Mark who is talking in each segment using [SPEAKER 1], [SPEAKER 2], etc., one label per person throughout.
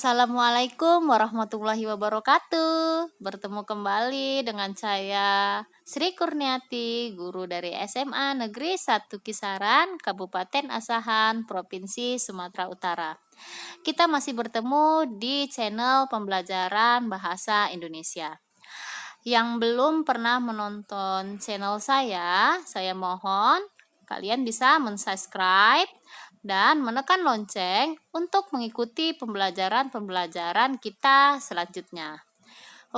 [SPEAKER 1] Assalamualaikum warahmatullahi wabarakatuh. Bertemu kembali dengan saya Sri Kurniati, guru dari SMA Negeri 1 Kisaran, Kabupaten Asahan, Provinsi Sumatera Utara. Kita masih bertemu di channel pembelajaran bahasa Indonesia. Yang belum pernah menonton channel saya mohon kalian bisa mensubscribe dan menekan lonceng untuk mengikuti pembelajaran-pembelajaran kita selanjutnya.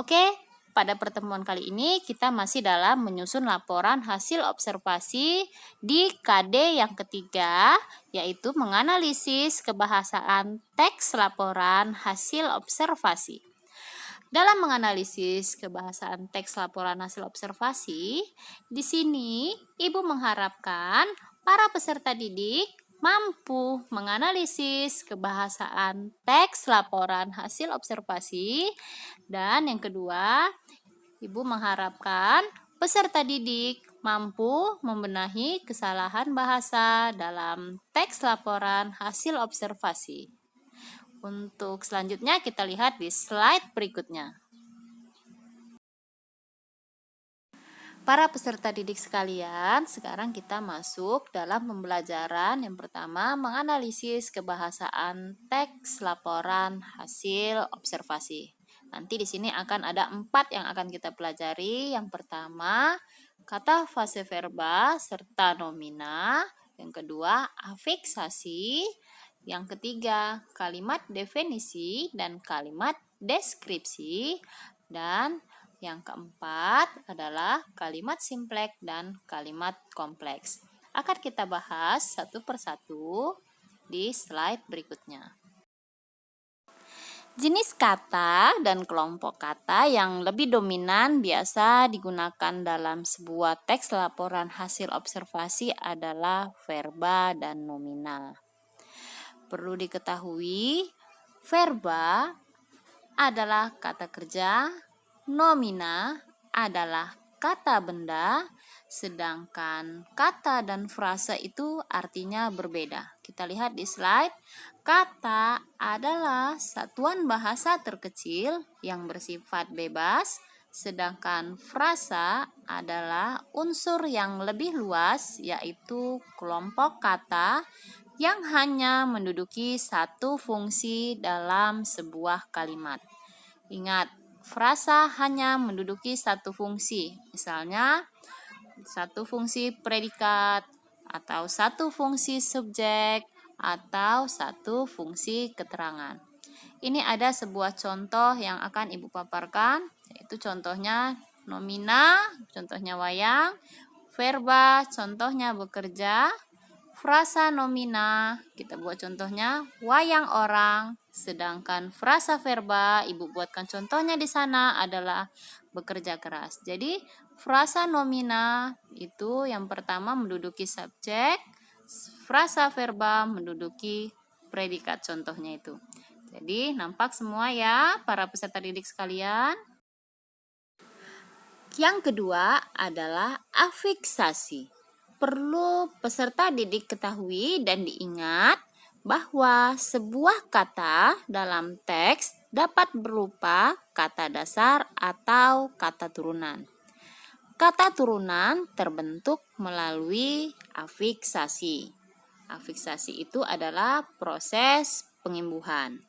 [SPEAKER 1] Oke, pada pertemuan kali ini kita masih dalam menyusun laporan hasil observasi di KD yang ketiga, yaitu menganalisis kebahasaan teks laporan hasil observasi. Dalam menganalisis kebahasaan teks laporan hasil observasi, di sini Ibu mengharapkan para peserta didik mampu menganalisis kebahasaan teks laporan hasil observasi, dan yang kedua, Ibu mengharapkan peserta didik mampu membenahi kesalahan bahasa dalam teks laporan hasil observasi. Untuk selanjutnya kita lihat di slide berikutnya. Para peserta didik sekalian, sekarang kita masuk dalam pembelajaran yang pertama, menganalisis kebahasaan teks laporan hasil observasi. Nanti di sini akan ada 4 yang akan kita pelajari. Yang pertama, kata fase verba serta nomina. Yang kedua, afiksasi. Yang ketiga, kalimat definisi dan kalimat deskripsi. Dan yang keempat adalah kalimat simpleks dan kalimat kompleks. Akan kita bahas satu persatu di slide berikutnya. Jenis kata dan kelompok kata yang lebih dominan biasa digunakan dalam sebuah teks laporan hasil observasi adalah verba dan nominal. Perlu diketahui, verba adalah kata kerja, nomina adalah kata benda, sedangkan kata dan frasa itu artinya berbeda. Kita lihat di slide, kata adalah satuan bahasa terkecil yang bersifat bebas, sedangkan frasa adalah unsur yang lebih luas, yaitu kelompok kata yang hanya menduduki satu fungsi dalam sebuah kalimat. Ingat, frasa hanya menduduki satu fungsi, misalnya satu fungsi predikat, atau satu fungsi subjek, atau satu fungsi keterangan. Ini ada sebuah contoh yang akan Ibu paparkan, yaitu contohnya nomina, contohnya wayang, verba, contohnya bekerja, frasa nomina, kita buat contohnya wayang orang, sedangkan frasa verba, Ibu buatkan contohnya di sana adalah bekerja keras. Jadi, frasa nomina itu yang pertama menduduki subjek, frasa verba menduduki predikat, contohnya itu. Jadi, nampak semua ya para peserta didik sekalian. Yang kedua adalah afiksasi. Perlu peserta didik ketahui dan diingat bahwa sebuah kata dalam teks dapat berupa kata dasar atau kata turunan. Kata turunan terbentuk melalui afiksasi. Afiksasi itu adalah proses pengimbuhan.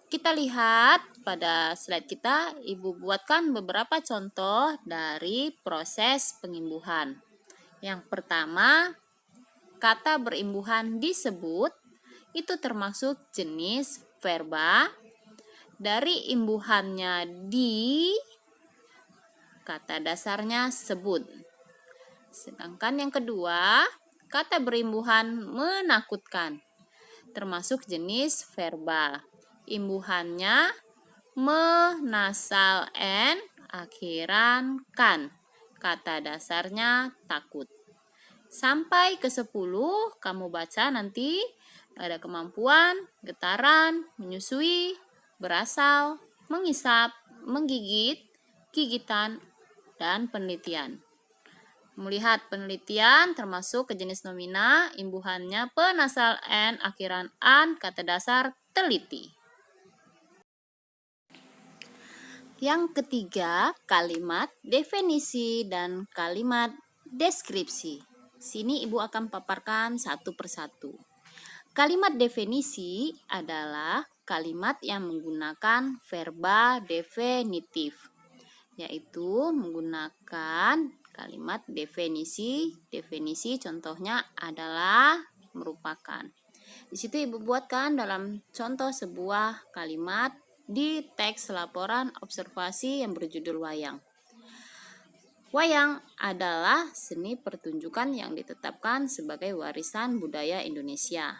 [SPEAKER 1] Kita lihat pada slide kita, Ibu buatkan beberapa contoh dari proses pengimbuhan. Yang pertama, kata berimbuhan disebut, itu termasuk jenis verba. Dari imbuhannya di, kata dasarnya sebut. Sedangkan yang kedua, kata berimbuhan menakutkan, termasuk jenis verba. Imbuhannya menasal n, akhiran kan. Kata dasarnya takut. Sampai ke 10 kamu baca nanti ada kemampuan, getaran, menyusui, berasal, mengisap, menggigit, gigitan, dan penelitian. Melihat penelitian termasuk ke jenis nomina, imbuhannya penasal n, akhiran an, kata dasar teliti. Yang ketiga, kalimat definisi dan kalimat deskripsi. Sini Ibu akan paparkan satu persatu. Kalimat definisi adalah kalimat yang menggunakan verba definitif, yaitu menggunakan kalimat definisi. Definisi contohnya adalah merupakan. Di situ Ibu buatkan dalam contoh sebuah kalimat di teks laporan observasi yang berjudul wayang. Wayang adalah seni pertunjukan yang ditetapkan sebagai warisan budaya Indonesia.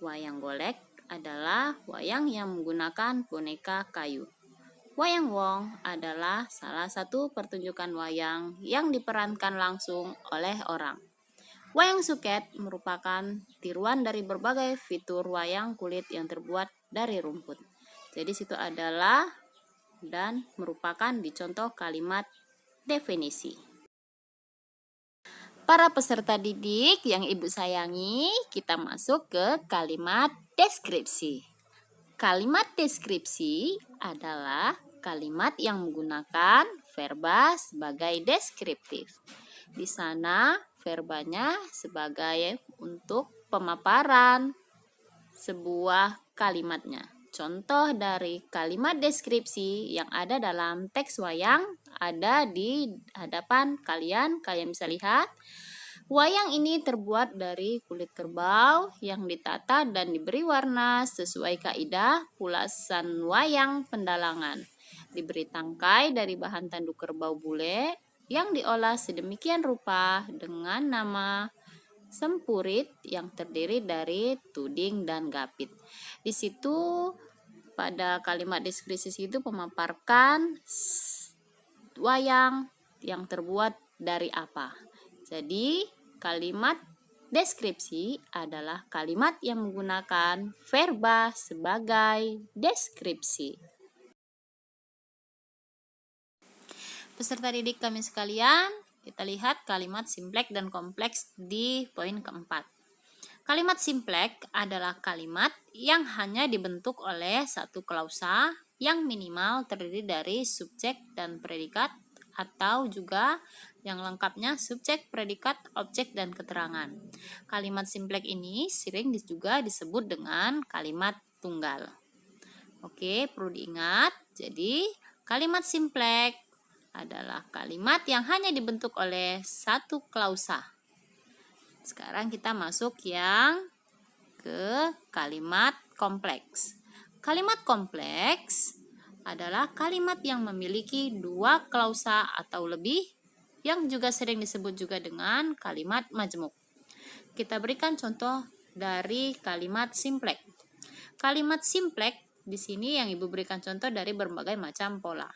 [SPEAKER 1] Wayang golek adalah wayang yang menggunakan boneka kayu. Wayang wong adalah salah satu pertunjukan wayang yang diperankan langsung oleh orang. Wayang suket merupakan tiruan dari berbagai fitur wayang kulit yang terbuat dari rumput. Jadi situ adalah dan merupakan dicontoh kalimat definisi. Para peserta didik yang Ibu sayangi, kita masuk ke kalimat deskripsi. Kalimat deskripsi adalah kalimat yang menggunakan verba sebagai deskriptif. Di sana verbanya sebagai untuk pemaparan sebuah kalimatnya. Contoh dari kalimat deskripsi yang ada dalam teks wayang ada di hadapan kalian. Kalian bisa lihat. Wayang ini terbuat dari kulit kerbau yang ditata dan diberi warna sesuai kaidah pulasan wayang pendalangan. Diberi tangkai dari bahan tanduk kerbau bule yang diolah sedemikian rupa dengan nama sempurit yang terdiri dari tuding dan gapit. Di situ pada kalimat deskripsi itu memaparkan wayang yang terbuat dari apa. Jadi kalimat deskripsi adalah kalimat yang menggunakan verba sebagai deskripsi. Peserta didik kami sekalian, kita lihat kalimat simpleks dan kompleks di poin keempat. Kalimat simpleks adalah kalimat yang hanya dibentuk oleh satu klausa yang minimal terdiri dari subjek dan predikat, atau juga yang lengkapnya subjek, predikat, objek, dan keterangan. Kalimat simpleks ini sering juga disebut dengan kalimat tunggal. Oke, perlu diingat. Jadi, kalimat simpleks adalah kalimat yang hanya dibentuk oleh satu klausa. Sekarang kita masuk yang ke kalimat kompleks. Kalimat kompleks adalah kalimat yang memiliki dua klausa atau lebih, yang juga sering disebut juga dengan kalimat majemuk. Kita berikan contoh dari kalimat simpleks. Kalimat simpleks di sini yang Ibu berikan contoh dari berbagai macam pola.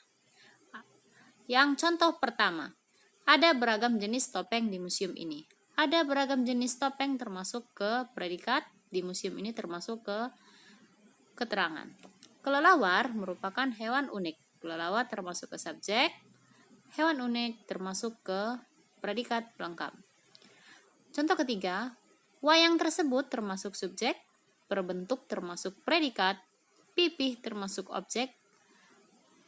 [SPEAKER 1] Yang contoh pertama, ada beragam jenis topeng di museum ini. Ada beragam jenis topeng termasuk ke predikat, di museum ini termasuk ke keterangan. Kelelawar merupakan hewan unik. Kelelawar termasuk ke subjek, hewan unik termasuk ke predikat pelengkap. Contoh ketiga, wayang tersebut termasuk subjek, berbentuk termasuk predikat, pipih termasuk objek,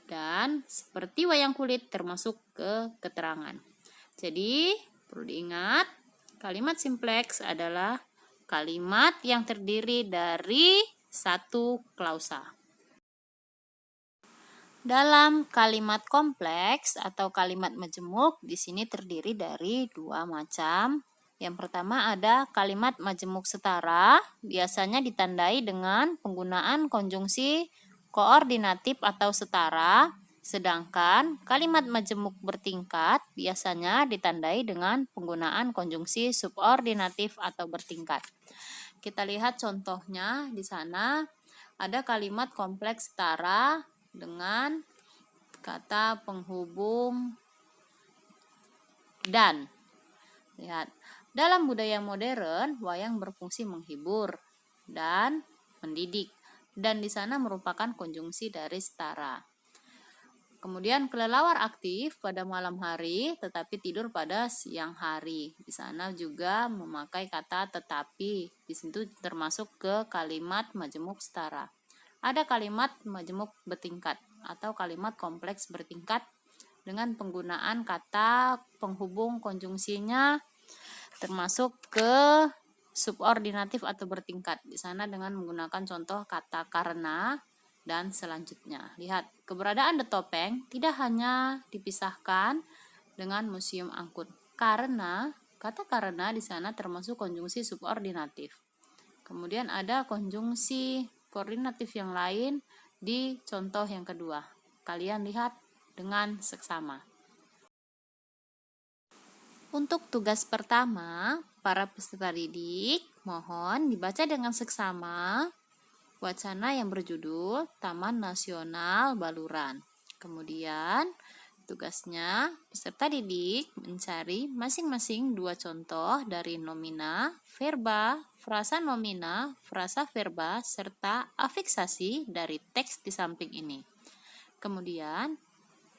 [SPEAKER 1] dan seperti wayang kulit termasuk ke keterangan. Jadi, perlu diingat, kalimat simpleks adalah kalimat yang terdiri dari satu klausa. Dalam kalimat kompleks atau kalimat majemuk, di sini terdiri dari dua macam. Yang pertama ada kalimat majemuk setara, biasanya ditandai dengan penggunaan konjungsi koordinatif atau setara, sedangkan kalimat majemuk bertingkat biasanya ditandai dengan penggunaan konjungsi subordinatif atau bertingkat. Kita lihat contohnya di sana ada kalimat kompleks setara dengan kata penghubung dan. Lihat, dalam budaya modern wayang berfungsi menghibur dan mendidik. Dan di sana merupakan konjungsi dari setara. Kemudian kelelawar aktif pada malam hari tetapi tidur pada siang hari. Di sana juga memakai kata tetapi. Di situ termasuk ke kalimat majemuk setara. Ada kalimat majemuk bertingkat. atau kalimat kompleks bertingkat dengan penggunaan kata penghubung konjungsinya termasuk ke subordinatif atau bertingkat. Di sana dengan menggunakan contoh kata karena dan selanjutnya. Lihat, keberadaan The Topeng tidak hanya dipisahkan dengan Museum Angkut. Karena, kata karena di sana termasuk konjungsi subordinatif. Kemudian ada konjungsi koordinatif yang lain di contoh yang kedua. Kalian lihat dengan seksama. Untuk tugas pertama, para peserta didik mohon dibaca dengan seksama wacana yang berjudul Taman Nasional Baluran. Kemudian, tugasnya peserta didik mencari masing-masing 2 contoh dari nomina, verba, frasa nomina, frasa verba, serta afiksasi dari teks di samping ini. Kemudian,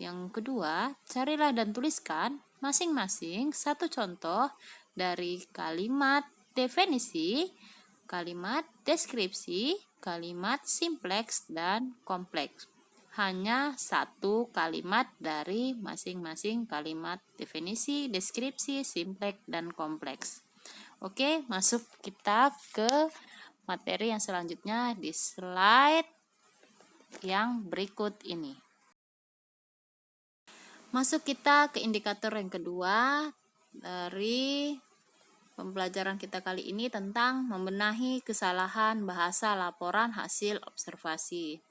[SPEAKER 1] yang kedua, carilah dan tuliskan masing-masing 1 contoh dari kalimat definisi, kalimat deskripsi, kalimat simpleks, dan kompleks. Hanya 1 kalimat dari masing-masing kalimat definisi, deskripsi, simpleks, dan kompleks. Oke, masuk kita ke materi yang selanjutnya di slide yang berikut ini. Masuk kita ke indikator yang kedua dari pembelajaran kita kali ini tentang membenahi kesalahan bahasa laporan hasil observasi.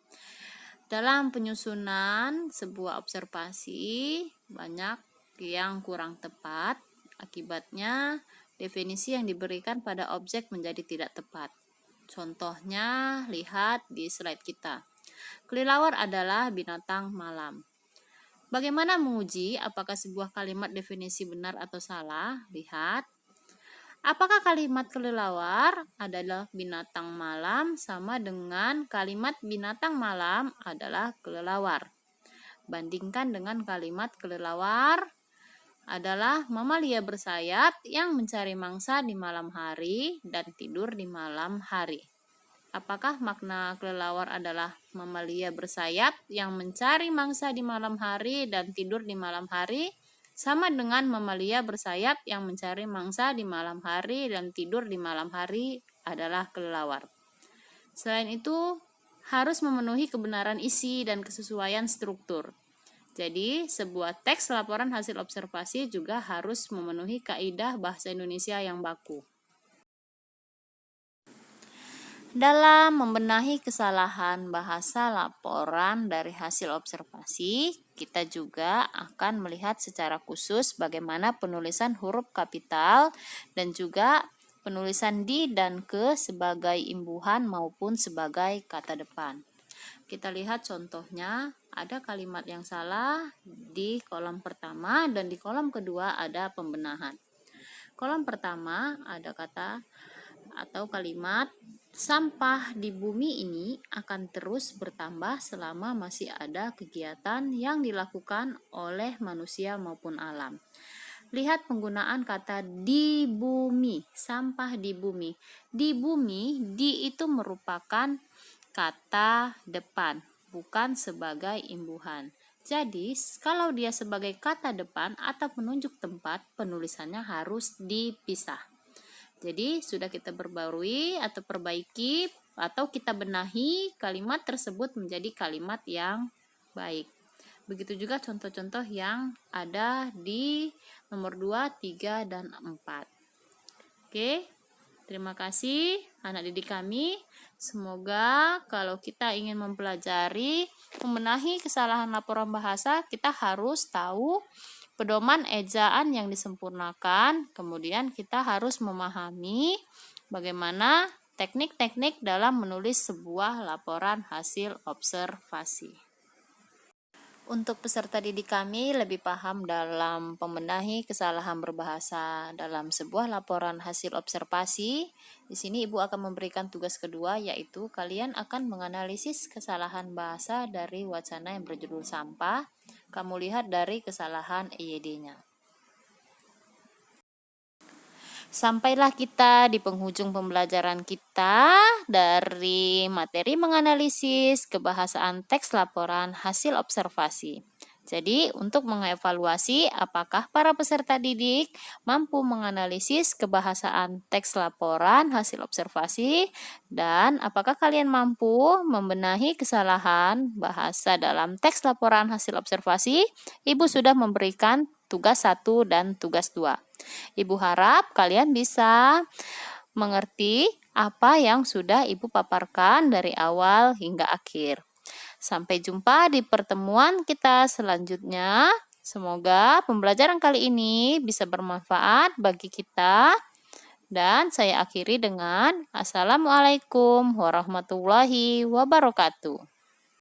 [SPEAKER 1] Dalam penyusunan sebuah observasi, banyak yang kurang tepat. Akibatnya, definisi yang diberikan pada objek menjadi tidak tepat. Contohnya, lihat di slide kita. Kelelawar adalah binatang malam. Bagaimana menguji apakah sebuah kalimat definisi benar atau salah? Lihat. Apakah kalimat kelelawar adalah binatang malam sama dengan kalimat binatang malam adalah kelelawar? Bandingkan dengan kalimat kelelawar adalah mamalia bersayap yang mencari mangsa di malam hari dan tidur di malam hari. Apakah makna kelelawar adalah mamalia bersayap yang mencari mangsa di malam hari dan tidur di malam hari, sama dengan mamalia bersayap yang mencari mangsa di malam hari dan tidur di malam hari adalah kelelawar. Selain itu, harus memenuhi kebenaran isi dan kesesuaian struktur. Jadi, sebuah teks laporan hasil observasi juga harus memenuhi kaidah bahasa Indonesia yang baku. Dalam membenahi kesalahan bahasa laporan dari hasil observasi, kita juga akan melihat secara khusus bagaimana penulisan huruf kapital dan juga penulisan di dan ke sebagai imbuhan maupun sebagai kata depan. Kita lihat contohnya, ada kalimat yang salah di kolom pertama dan di kolom kedua ada pembenahan. Kolom pertama ada kata atau kalimat sampah di bumi ini akan terus bertambah selama masih ada kegiatan yang dilakukan oleh manusia maupun alam. Lihat penggunaan kata di bumi, sampah di bumi. Di bumi, di itu merupakan kata depan, bukan sebagai imbuhan. Jadi, kalau dia sebagai kata depan atau penunjuk tempat, penulisannya harus dipisah. Jadi sudah kita perbarui atau perbaiki atau kita benahi kalimat tersebut menjadi kalimat yang baik. Begitu juga contoh-contoh yang ada di nomor 2, 3, dan 4. Oke, terima kasih anak didik kami. Semoga kalau kita ingin mempelajari membenahi kesalahan laporan bahasa, kita harus tahu pedoman ejaan yang disempurnakan, kemudian kita harus memahami bagaimana teknik-teknik dalam menulis sebuah laporan hasil observasi. Untuk peserta didik kami lebih paham dalam membenahi kesalahan berbahasa dalam sebuah laporan hasil observasi, di sini Ibu akan memberikan tugas kedua, yaitu kalian akan menganalisis kesalahan bahasa dari wacana yang berjudul sampah. Kamu lihat dari kesalahan EYD-nya. Sampailah kita di penghujung pembelajaran kita dari materi menganalisis kebahasaan teks laporan hasil observasi. Jadi, untuk mengevaluasi apakah para peserta didik mampu menganalisis kebahasaan teks laporan hasil observasi dan apakah kalian mampu membenahi kesalahan bahasa dalam teks laporan hasil observasi, Ibu sudah memberikan tugas 1 dan tugas 2. Ibu harap kalian bisa mengerti apa yang sudah Ibu paparkan dari awal hingga akhir. Sampai jumpa di pertemuan kita selanjutnya. Semoga pembelajaran kali ini bisa bermanfaat bagi kita. Dan saya akhiri dengan Assalamualaikum warahmatullahi wabarakatuh.